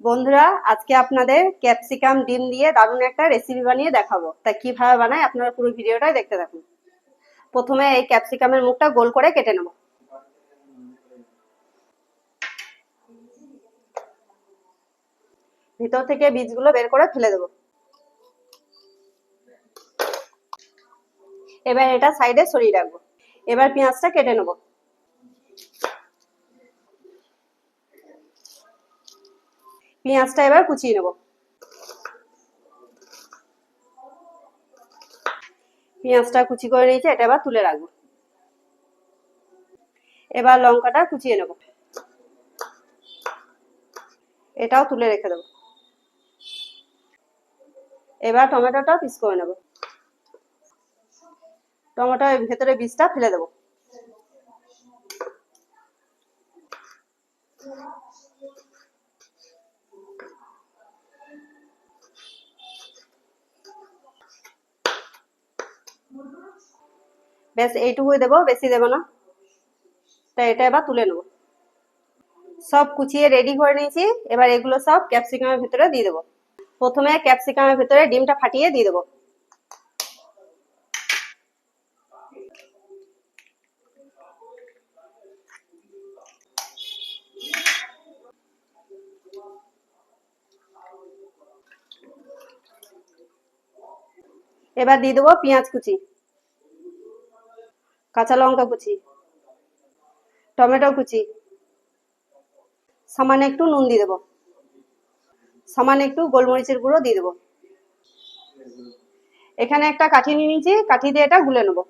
বন্ধুরা, আজকে আপনাদের ক্যাপসিকাম ডিম দিয়ে দারুণ একটা রেসিপি বানিয়ে দেখাবো। তা কিভাবে বানাই আপনারা পুরো ভিডিওটাই দেখতে থাকুন। প্রথমে এই ক্যাপসিকামের মুখটা গোল করে কেটে নেব। ভিতর থেকে বীজগুলো বের করে ফেলে দেব। এবার এটা সাইডে সরিয়ে রাখবো। এবার পেঁয়াজটা কেটে নেব। পেঁয়াজটা এবার কুচিয়ে নেব। পেঁয়াজটা কুচি করে নিয়েছি, এটা এবার তুলে রাখবো। এবার লঙ্কাটা কুচিয়ে নেব, এটাও তুলে রেখে দেবো। এবার টমেটোটা পিস করে নেব। টমেটোর ভেতরে বীজটা ফেলে দেবো। ব্যাস এইটুকুই দেবো, বেশি দেবো না। তাই এটা এবার তুলে নেব। সব কুচিয়ে রেডি করে নিয়েছি। এবার এগুলো সব ক্যাপসিকামের ভিতরে দিয়ে দেবো। প্রথমে ক্যাপসিকামের ভিতরে ডিমটা ফাটিয়ে দিয়ে দেবো। এবার দিয়ে দেবো পেঁয়াজ কুচি, কাঁচা লঙ্কা কুচি, টমেটো কুচি, সামান্য একটু নুন দিয়ে দেবো, সামান্য একটু গোলমরিচের গুঁড়ো দিয়ে দেবো। এখানে একটা কাঠি নিয়ে নিয়েছি, কাঠি দিয়ে এটা গুলে নেবো।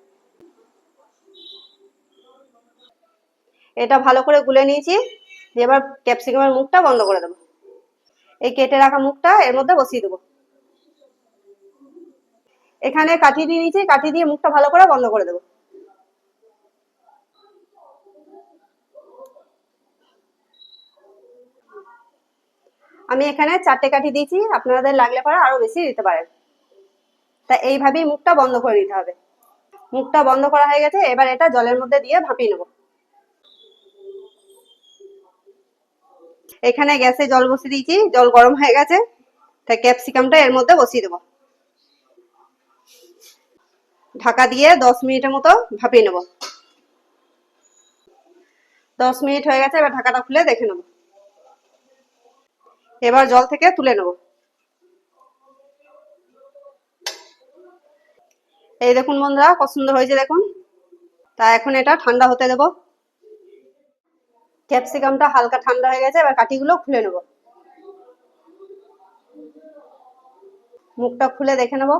এটা ভালো করে গুলে নিয়েছি। এবার ক্যাপসিকামের মুখটা বন্ধ করে দেবো। এই কেটে রাখা মুখটা এর মধ্যে বসিয়ে দেবো। এখানে কাঠি দিয়ে নিয়েছি, কাঠি দিয়ে মুখটা ভালো করে বন্ধ করে দেবো। আমি এখানে 4টে কাঠি দিয়েছি, আপনাদের লাগলে পরে আরো বেশি দিতে পারেন। তা এইভাবেই মুখটা বন্ধ করে নিতে হবে। মুখটা বন্ধ করা হয়ে গেছে। এবার এটা জলের মধ্যে দিয়ে ভাপিয়ে নেব। এখানে গ্যাসে জল বসিয়ে দিয়েছি, জল গরম হয়ে গেছে। তাই ক্যাপসিকামটা এর মধ্যে বসিয়ে দেবো। ঢাকা দিয়ে 10 মিনিটের মতো ভাপিয়ে নেব। 10 মিনিট হয়ে গেছে। এবার ঢাকাটা খুলে দেখে নেব। এবার জল থেকে তুলে নেব। এই দেখুন বন্ধুরা, কত সুন্দর হয়েছে দেখুন। তা এখন এটা ঠান্ডা হতে দেব। ক্যাপসিকামটা হালকা ঠান্ডা হয়ে গেছে। এবার কাঠিগুলো খুলে নেব। মুখটা খুলে দেখে নেব।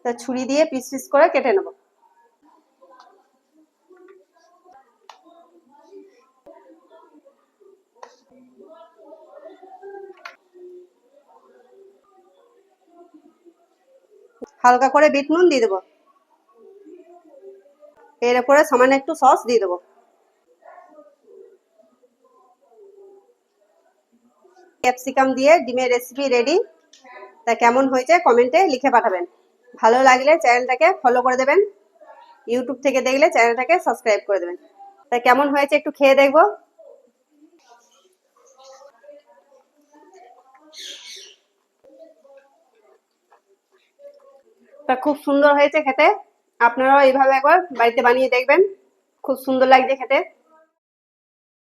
তা ছুরি দিয়ে পিস পিস করে কেটে নেব। হালকা করে বিট নুন দিয়ে দেবো। এর উপরে সামান্য একটু সস দিয়ে দেবো। ক্যাপসিকাম দিয়ে ডিমের রেসিপি রেডি। তা কেমন হয়েছে কমেন্টে লিখে পাঠাবেন। ভালো লাগলে চ্যানেলটাকে ফলো করে দেবেন। ইউটিউব থেকে দেখলে চ্যানেলটাকে সাবস্ক্রাইব করে দেবেন। তা কেমন হয়েছে একটু খেয়ে দেখবো। তা খুব সুন্দর হয়েছে খেতে। আপনারাও এইভাবে একবার বাড়িতে বানিয়ে দেখবেন। খুব সুন্দর লাগছে খেতে।